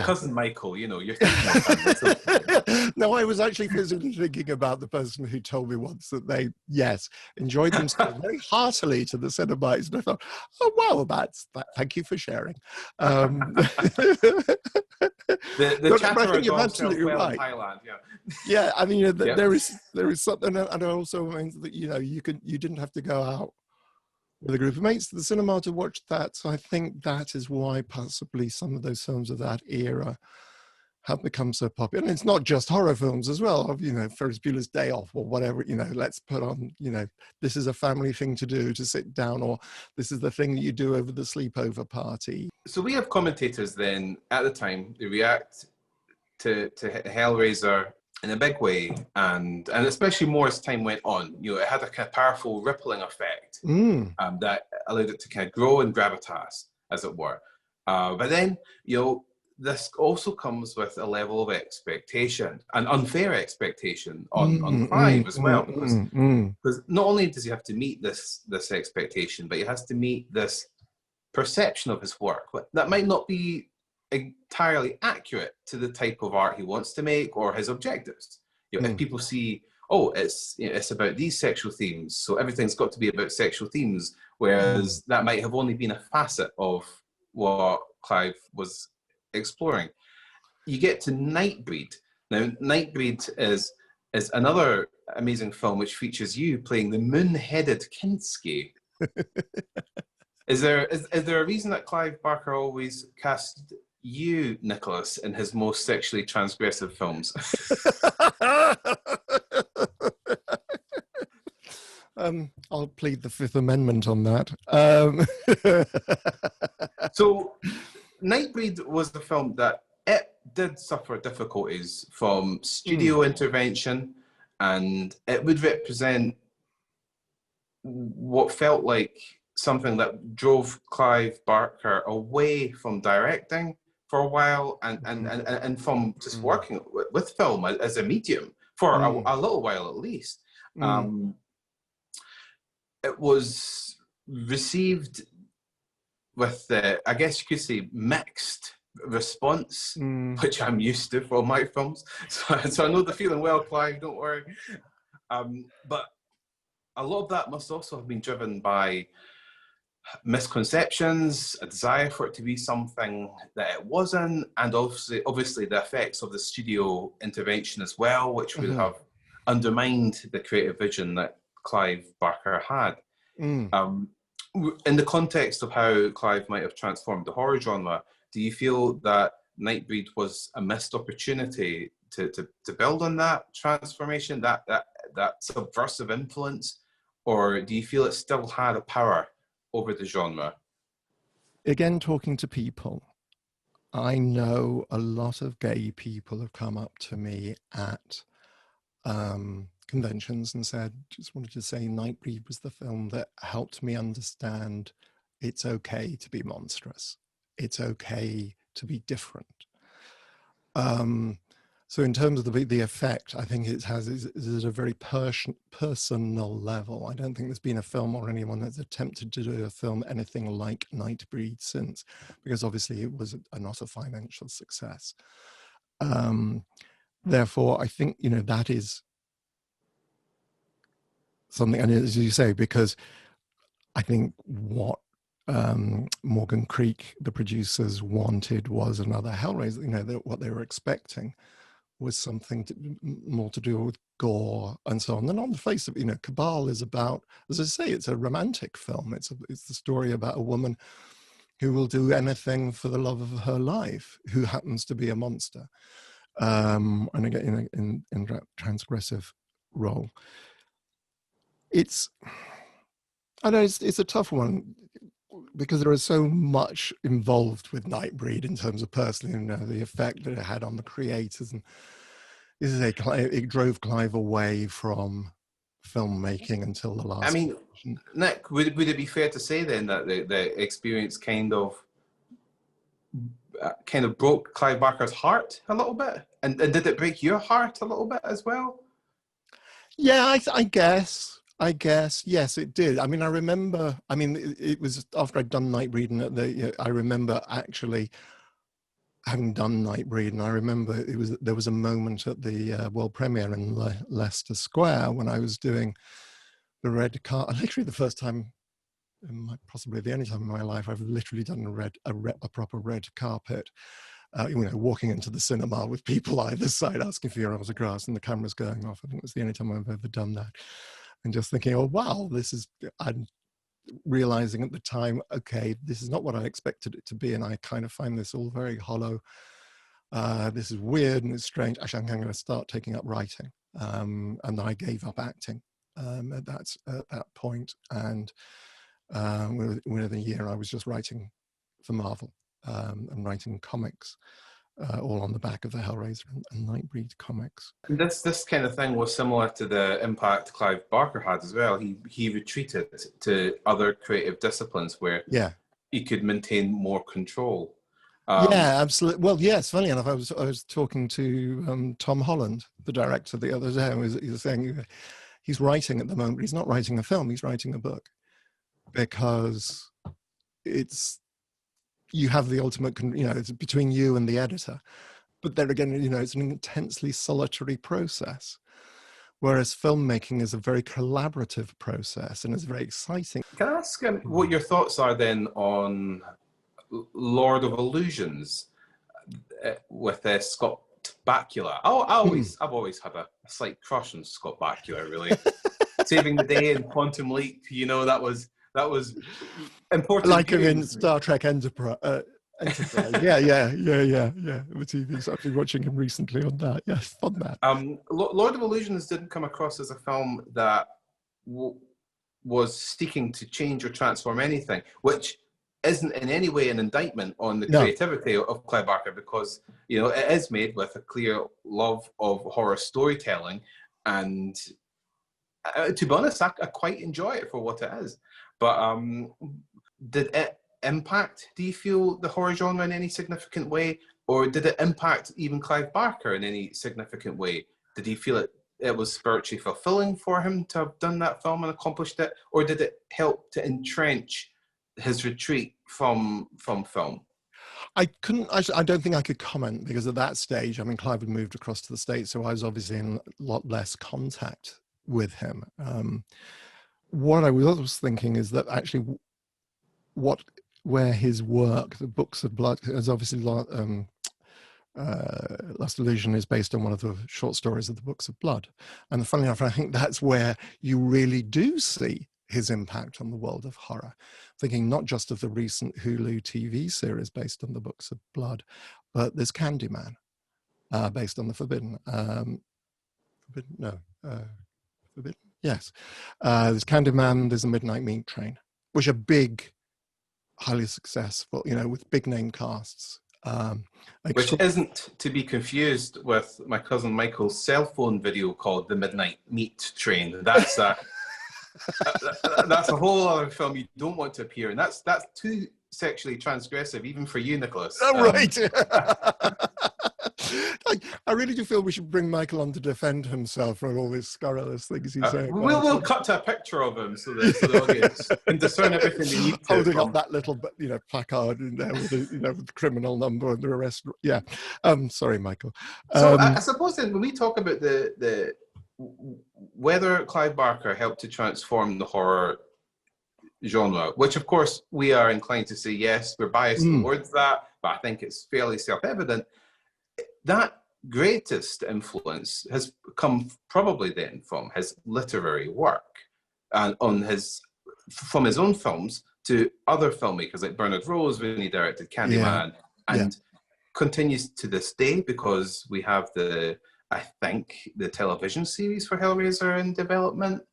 cousin Michael, you know, you're thinking of that. No, I was actually physically thinking about the person who told me once that they, enjoyed themselves very heartily to the Cenobites. And I thought, oh, wow, thank you for sharing. The chatter I think you're absolutely right. In Thailand, I mean, there is something, and it also means that, you know, you didn't have to go out with a group of mates to the cinema to watch that. So I think that is why possibly some of those films of that era have become so popular. And it's not just horror films as well, you know, Ferris Bueller's Day Off or whatever, you know, let's put on, you know, this is a family thing to do, to sit down, or this is the thing that you do over the sleepover party. So we have commentators then at the time, they react to Hellraiser in a big way, and especially more as time went on. You know, it had a kind of powerful rippling effect that allowed it to kind of grow in gravitas, as it were. But then, you know, this also comes with a level of expectation, an unfair expectation on Clive as well, because not only does he have to meet this expectation, but he has to meet this perception of his work that might not be entirely accurate to the type of art he wants to make or his objectives. You know, if people see, oh, it's about these sexual themes, so everything's got to be about sexual themes, whereas that might have only been a facet of what Clive was exploring. You get to Nightbreed. Now, Nightbreed is another amazing film which features you playing the moon-headed Kinski. Is there a reason that Clive Barker always cast you, Nicholas, in his most sexually transgressive films? I'll plead the Fifth Amendment on that. So, Nightbreed was the film that it did suffer difficulties from studio intervention, and it would represent what felt like something that drove Clive Barker away from directing for a while and from just working with film as a medium for a little while at least. It was received with, I guess you could say, mixed response, which I'm used to for my films. So I know the feeling well, Clive, don't worry. But a lot of that must also have been driven by misconceptions, a desire for it to be something that it wasn't, and obviously the effects of the studio intervention as well, which would have undermined the creative vision that Clive Barker had. In the context of how Clive might have transformed the horror genre, do you feel that Nightbreed was a missed opportunity to build on that transformation, that subversive influence, or do you feel it still had a power over the genre? Again, talking to people, I know a lot of gay people have come up to me at conventions and said, just wanted to say Nightbreed was the film that helped me understand it's okay to be monstrous. It's okay to be different. So in terms of the effect, I think it is at a very personal level. I don't think there's been a film or anyone that's attempted to do a film anything like Nightbreed since, because obviously it was not a financial success. Therefore, I think, you know, that is something, and as you say, because I think what Morgan Creek, the producers, wanted was another Hellraiser. You know, what they were expecting was something more to do with gore and so on. And on the face of it, you know, Cabal is about, as I say, it's a romantic film. It's the story about a woman who will do anything for the love of her life, who happens to be a monster, and again in a transgressive role. I know it's a tough one, because there is so much involved with Nightbreed in terms of personally, you know, the effect that it had on the creators, and it drove Clive away from filmmaking until the last. I mean, Nick, would it be fair to say then that the experience kind of broke Clive Barker's heart a little bit, and did it break your heart a little bit as well? Yeah, I guess. Yes, it did. I mean, I remember, it was after I'd done Nightbreed, and I remember actually having done Nightbreed, and I remember there was a moment at the world premiere in Leicester Square when I was doing the red carpet. Literally the first time, possibly the only time in my life, I've literally done a proper red carpet. You know, walking into the cinema with people either side asking for your autographs and the cameras going off. I think it was the only time I've ever done that. And just thinking, oh, wow, I'm realizing at the time, okay, this is not what I expected it to be. And I kind of find this all very hollow. This is weird and it's strange. Actually, I'm going to start taking up writing. And then I gave up acting at that point. And within a year, I was just writing for Marvel and writing comics. All on the back of the Hellraiser and Nightbreed comics. And this kind of thing was similar to the impact Clive Barker had as well. He retreated to other creative disciplines where he could maintain more control. Yeah, absolutely. Well, yes. Funny enough, I was talking to Tom Holland, the director, the other day. He was saying he's writing at the moment, but he's not writing a film. He's writing a book, because you have the ultimate, you know, it's between you and the editor, but then again, you know, it's an intensely solitary process. Whereas filmmaking is a very collaborative process and it's very exciting. Can I ask what your thoughts are then on Lord of Illusions with Scott Bakula? I've always had a slight crush on Scott Bakula, really. Saving the Day and Quantum Leap, you know, that was important. Like him in Star Trek Enterprise. Yeah. The TV. So I've been watching him recently on that. Yes, fun that. Lord of Illusions didn't come across as a film that was seeking to change or transform anything, which isn't in any way an indictment on the creativity of Clive Barker, because, you know, it is made with a clear love of horror storytelling, and to be honest, I quite enjoy it for what it is. But did it impact, do you feel, the horror genre in any significant way, or did it impact even Clive Barker in any significant way? Did he feel it was spiritually fulfilling for him to have done that film and accomplished it, or did it help to entrench his retreat from film? I don't think I could comment, because at that stage, I mean, Clive had moved across to the States, so I was obviously in a lot less contact with him. What I was thinking is that actually where his work, the Books of Blood, is obviously Last Illusion is based on one of the short stories of the Books of Blood. And funnily enough, I think that's where you really do see his impact on the world of horror. Thinking not just of the recent Hulu TV series based on the Books of Blood, but there's Candyman, based on the Forbidden. Forbidden? Yes. There's Candyman, there's a Midnight Meat Train, which are big, highly successful, you know, with big name casts. Which isn't to be confused with my cousin Michael's cell phone video called The Midnight Meat Train. That's that's a whole other film you don't want to appear in. That's too sexually transgressive, even for you, Nicholas. Oh, right. I really do feel we should bring Michael on to defend himself from all these scurrilous things he's saying. We'll cut to a picture of him so that the audience can discern everything they need to. Holding up that little, you know, placard in there with the, you know, with the criminal number and the arrest. Yeah. Sorry, Michael. So I suppose then when we talk about the whether Clive Barker helped to transform the horror genre, which of course we are inclined to say yes, we're biased towards that, but I think it's fairly self-evident. That greatest influence has come probably then from his literary work, and from his own films to other filmmakers like Bernard Rose when he directed Candyman, and continues to this day, because we have I think the television series for Hellraiser in development.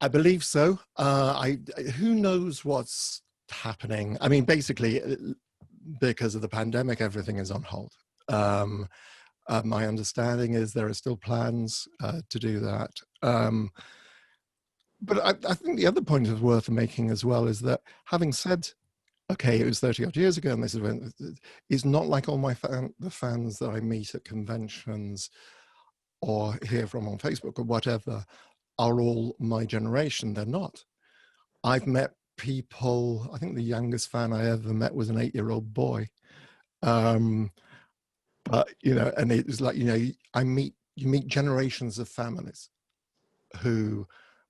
I believe so. Who knows what's happening? I mean, basically, because of the pandemic, everything is on hold. My understanding is there are still plans to do that. But I think the other point is worth making as well is that, having said, okay, it was 30 odd years ago, and this event is not like all the fans that I meet at conventions or hear from on Facebook or whatever are all my generation. They're not. I've met people, I think the youngest fan I ever met was an 8-year-old boy. But, you know, and it was like, you know, you meet generations of families who,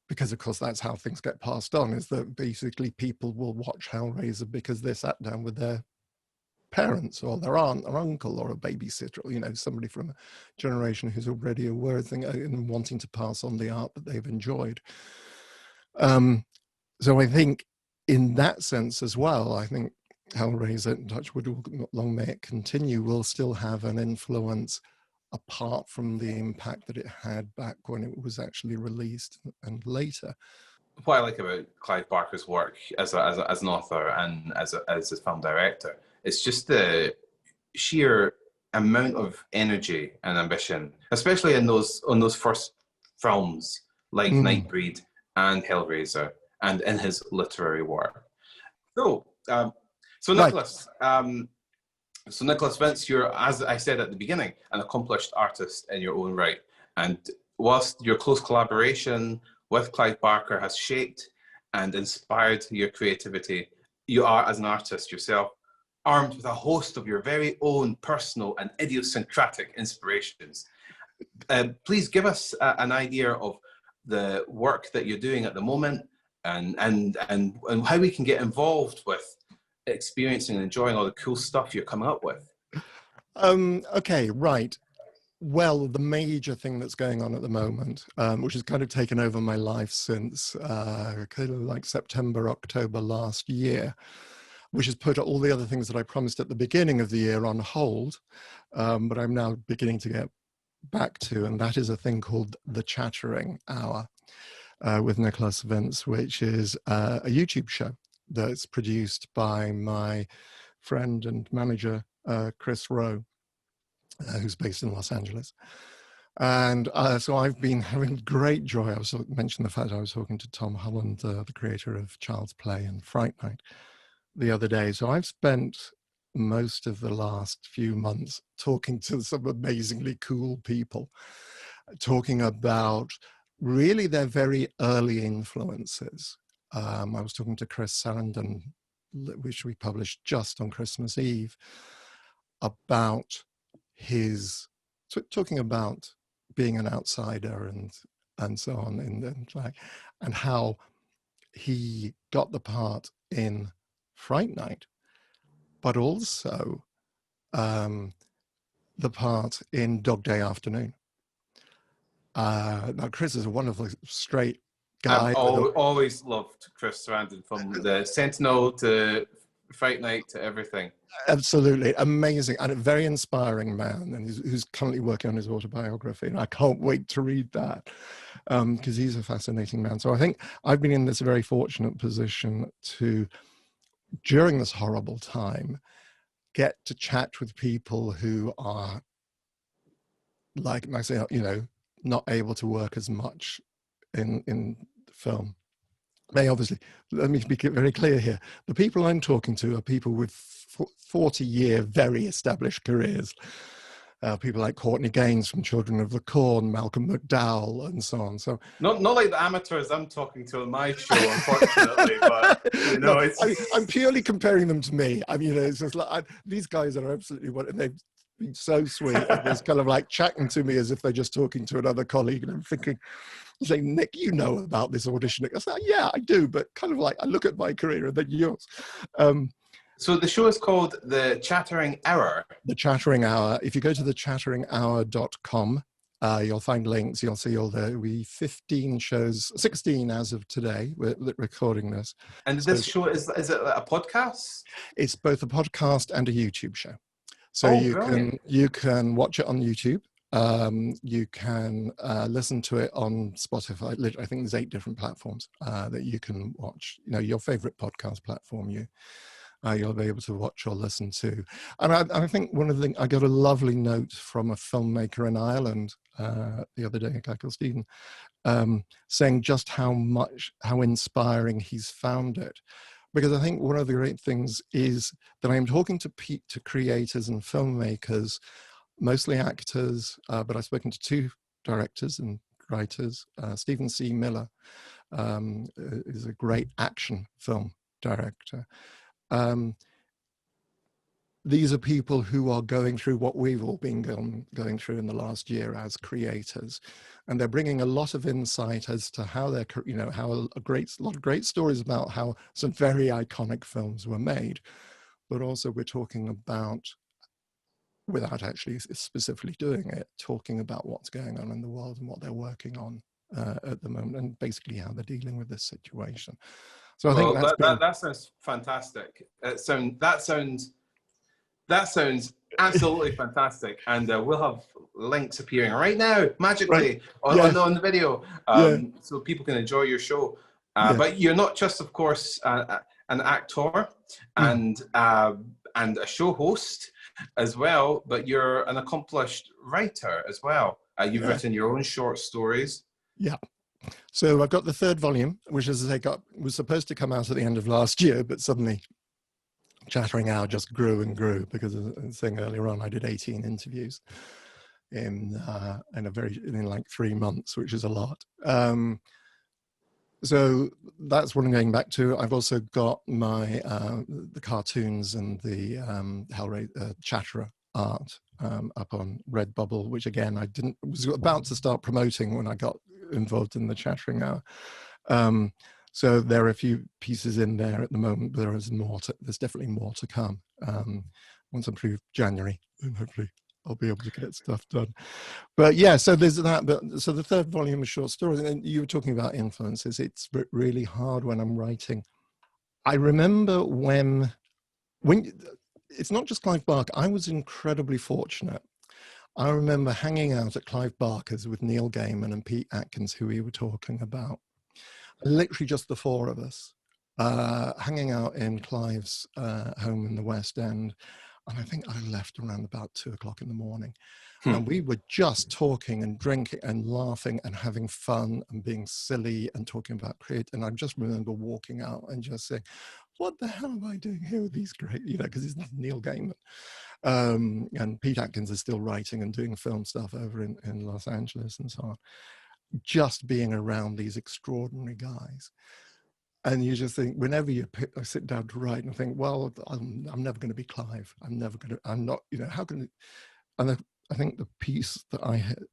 because of course that's how things get passed on, is that basically people will watch Hellraiser because they sat down with their parents or their aunt or uncle or a babysitter, or, you know, somebody from a generation who's already aware of things and wanting to pass on the art that they've enjoyed. So I think in that sense as well, I think Hellraiser, touch wood, long may it continue, will still have an influence apart from the impact that it had back when it was actually released and later. What I like about Clive Barker's work as an author and as a film director, it's just the sheer amount of energy and ambition, especially on those first films like Nightbreed and Hellraiser, and in his literary work. So Nicholas, so Nicholas Vince, you're, as I said at the beginning, an accomplished artist in your own right. And whilst your close collaboration with Clive Barker has shaped and inspired your creativity, you are, as an artist yourself, armed with a host of your very own personal and idiosyncratic inspirations. Please give us an idea of the work that you're doing at the moment, and how we can get involved with experiencing and enjoying all the cool stuff you're coming up with. Okay, right. Well, the major thing that's going on at the moment, which has kind of taken over my life since kind of like September, October last year, which has put all the other things that I promised at the beginning of the year on hold, but I'm now beginning to get back to, and that is a thing called The Chattering Hour with Nicholas Vince, which is a YouTube show that's produced by my friend and manager, Chris Rowe, who's based in Los Angeles. And so I've been having great joy. I was mentioned the fact I was talking to Tom Holland, the creator of Child's Play and Fright Night, the other day. So I've spent most of the last few months talking to some amazingly cool people, talking about really their very early influences. I was talking to Chris Sarandon, which we published just on Christmas Eve, about his talking about being an outsider and so on, and how he got the part in Fright Night, but also the part in Dog Day Afternoon. Now Chris is a wonderful straight guy. I've always loved Chris Sarandon, from the Sentinel to Fright Night to everything. Absolutely amazing and a very inspiring man, and who's currently working on his autobiography, and I can't wait to read that because he's a fascinating man. So I think I've been in this very fortunate position to, during this horrible time, get to chat with people who are, like I say, you know, not able to work as much in film. They obviously, let me be very clear here, the people I'm talking to are people with 40-year, very established careers. People like Courtney Gaines from Children of the Corn, Malcolm McDowell, and so on. So not like the amateurs I'm talking to on my show, unfortunately. But you know, no, I'm purely comparing them to me. I mean, you know, it's just like these guys are absolutely and they've been so sweet. And it's kind of like chatting to me as if they're just talking to another colleague, and I'm thinking, saying, Nick, you know about this audition. I said, yeah, I do, but kind of like I look at my career and then yours. So the show is called The Chattering Hour. The Chattering Hour. If you go to thechatteringhour.com, you'll find links. You'll see all the 15 shows, 16 as of today. We're recording this. And this show, is it a podcast? It's both a podcast and a YouTube show. So you can watch it on YouTube. You can listen to it on Spotify. I think there's 8 different platforms that you can watch. You know, your favorite podcast platform, you'll be able to watch or listen to. And I think one of the things, I got a lovely note from a filmmaker in Ireland the other day, a guy called Stephen, saying just how inspiring he's found it. Because I think one of the great things is that I'm talking to creators and filmmakers, mostly actors, but I've spoken to 2 directors and writers. Stephen C. Miller is a great action film director. These are people who are going through what we've all been going through in the last year as creators, and they're bringing a lot of insight as to how they're, you know, how a lot of great stories about how some very iconic films were made, but also we're talking about, without actually specifically doing it, talking about what's going on in the world and what they're working on at the moment, and basically how they're dealing with this situation. So I think that sounds fantastic. That sounds absolutely fantastic, and we'll have links appearing right now magically on the video, so people can enjoy your show. But you're not just, of course, an actor and a show host as well, but you're an accomplished writer as well. You've written your own short stories. Yeah. So I've got the 3rd volume, which, as I say, was supposed to come out at the end of last year, but suddenly Chattering Hour just grew and grew, because, as I was saying earlier on, I did 18 interviews in like 3 months, which is a lot. So that's what I'm going back to. I've also got my the cartoons and the Hellraiser Chatterer art up on Redbubble, which again I was about to start promoting when I got involved in the Chattering Hour. So there are a few pieces in there at the moment, but there's definitely more to come. Once I'm through January, then hopefully I'll be able to get stuff done. But yeah, so there's that. But so the third volume of short stories, and you were talking about influences. It's really hard when I'm writing. I remember when it's not just Clive Barker. I was incredibly fortunate. I remember hanging out at Clive Barker's with Neil Gaiman and Pete Atkins, who we were talking about. Literally just the four of us, hanging out in Clive's home in the West End. And I think I left around about 2 o'clock in the morning. And we were just talking and drinking and laughing and having fun and being silly and talking about create. And I just remember walking out and just saying, what the hell am I doing here with these great, because it's Neil Gaiman. And Pete Atkins is still writing and doing film stuff over in Los Angeles and so on. Just being around these extraordinary guys. And you just think, whenever I sit down to write and think, well, I'm never going to be Clive. I'm not, how can it? And I think the piece that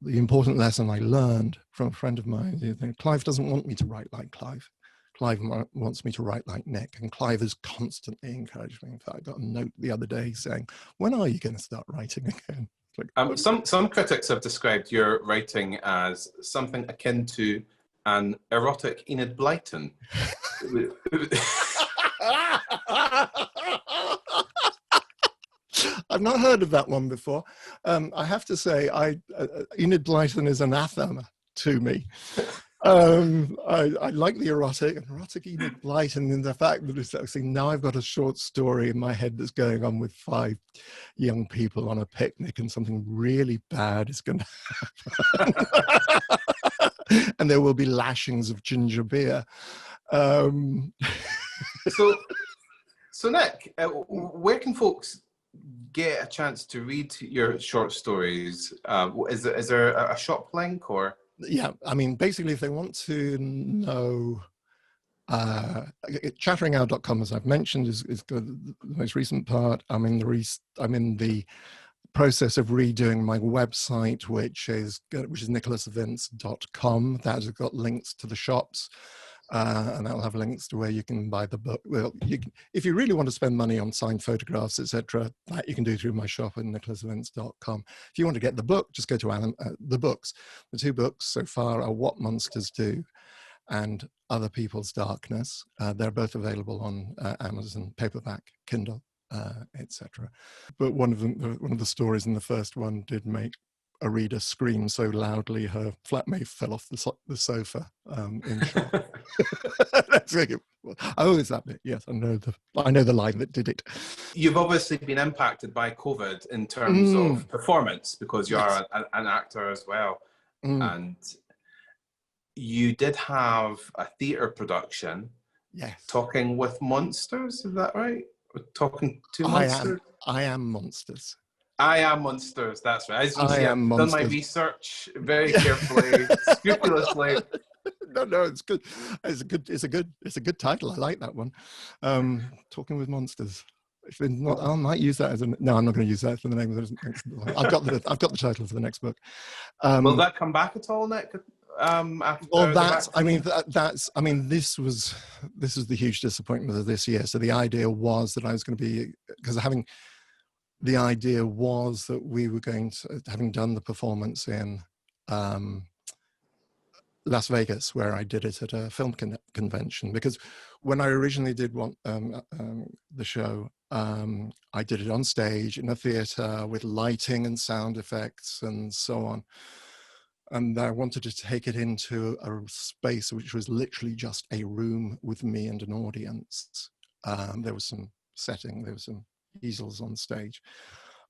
the important lesson I learned from a friend of mine is that Clive doesn't want me to write like Clive. Clive wants me to write like Nick. And Clive has constantly encouraged me. In fact, I got a note the other day saying, when are you going to start writing again? Like, some critics have described your writing as something akin to an erotic Enid Blyton. I've not heard of that one before. I have to say, Enid Blyton is anathema to me. I like the erotic Enid Blyton, and the fact that it's actually now I've got a short story in my head that's going on with 5 young people on a picnic, and something really bad is going to happen. And there will be lashings of ginger beer. So Nick, where can folks get a chance to read your short stories? Is there a shop link or? Yeah, I mean, basically, if they want to know, chatteringhour.com, as I've mentioned, is the most recent part. I'm in the process of redoing my website, which is nicholasvince.com. That has got links to the shops. And that'll have links to where you can buy the book. Well, if you really want to spend money on signed photographs, etc., that you can do through my shop at nicholasvince.com. If you want to get the book, just go to the books. The 2 books so far are What Monsters Do and Other People's Darkness. They're both available on Amazon, paperback, Kindle, etc. But one of the stories in the first one did make a reader scream so loudly her flatmate fell off the sofa in shock. Oh, is that bit? Yes, I know the line that did it. You've obviously been impacted by COVID in terms of performance, because you are an actor as well. And you did have a theatre production. Yes. Talking with Monsters, is that right? Talking to Monsters? I am Monsters. I Am Monsters, that's right. As you see, I've done my research very carefully, scrupulously. No, it's good. It's a good title. I like that one. Talking with Monsters. If not, I might use that as a. No, I'm not going to use that for the name of the. I've got the title for the next book. Will that come back at all, Nick? Well, this was the huge disappointment of this year. So the idea was that I was going to be, because the idea was that we were going to, having done the performance in Las Vegas, where I did it at a film convention, because when I originally did the show, I did it on stage in a theater with lighting and sound effects and so on. And I wanted to take it into a space which was literally just a room with me and an audience. There was some setting, there was some easels on stage.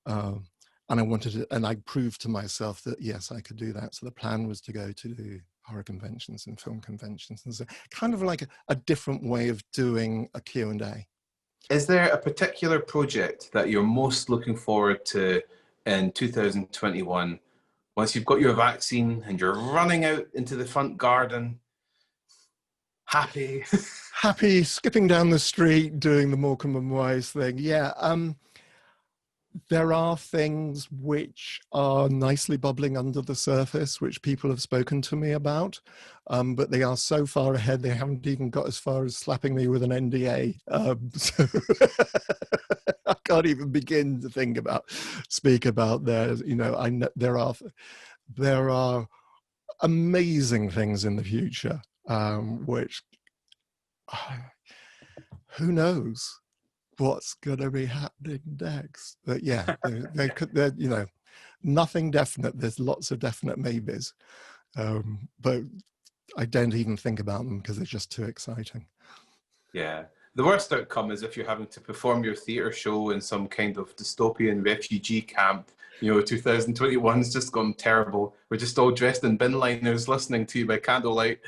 And I wanted it, and I proved to myself that, yes, I could do that. So the plan was to go to the horror conventions and film conventions. And so kind of like a different way of doing a Q&A. Is there a particular project that you're most looking forward to in 2021? Once you've got your vaccine and you're running out into the front garden, Happy. Happy, skipping down the street, doing the Morecambe and Wise thing. Yeah, there are things which are nicely bubbling under the surface, which people have spoken to me about, but they are so far ahead, they haven't even got as far as slapping me with an NDA. So I can't even begin to speak about theirs. You know, I know there are amazing things in the future, which who knows what's going to be happening next. But yeah, they're, you know, nothing definite. There's lots of definite maybes, but I don't even think about them because they're just too exciting. Yeah. The worst outcome is if you're having to perform your theatre show in some kind of dystopian refugee camp. You know, 2021's just gone terrible. We're just all dressed in bin liners listening to you by candlelight.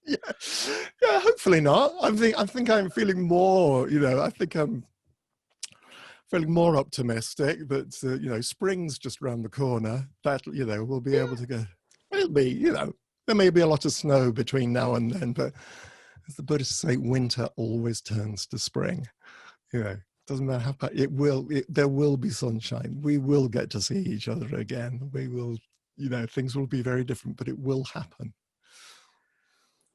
Yeah, hopefully not. I think I'm feeling more, you know, I think I'm feeling more optimistic that, you know, spring's just around the corner. That, you know, we'll be able to go, it'll be, you know, there may be a lot of snow between now and then, but as the Buddhists say, winter always turns to spring. You know, doesn't matter how far, there will be sunshine. We will get to see each other again. We will, you know, things will be very different, but it will happen.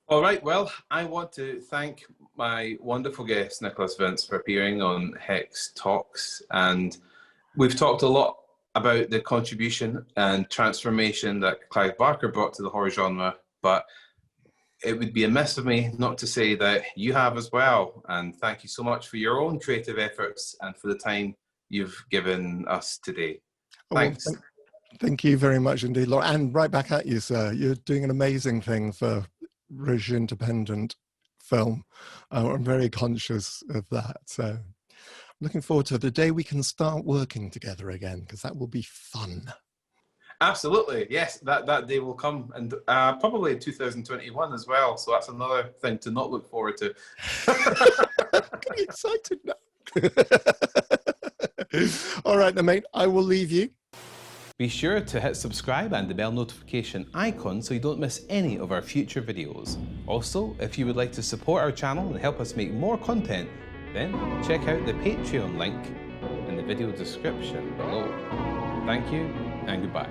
All right, well, I want to thank my wonderful guest, Nicholas Vince, for appearing on Hex Talks. And we've talked a lot about the contribution and transformation that Clive Barker brought to the horror genre, but it would be amiss of me not to say that you have as well. And thank you so much for your own creative efforts and for the time you've given us today. Thanks. Well, thank you very much indeed, Laura. And right back at you, sir. You're doing an amazing thing for British independent film. I'm very conscious of that. So I'm looking forward to the day we can start working together again, because that will be fun. Absolutely, yes, that day will come, and probably in 2021 as well. So that's another thing to not look forward to. I'm getting excited now. All right, then, mate, I will leave you. Be sure to hit subscribe and the bell notification icon so you don't miss any of our future videos. Also, if you would like to support our channel and help us make more content, then check out the Patreon link in the video description below. Thank you and goodbye.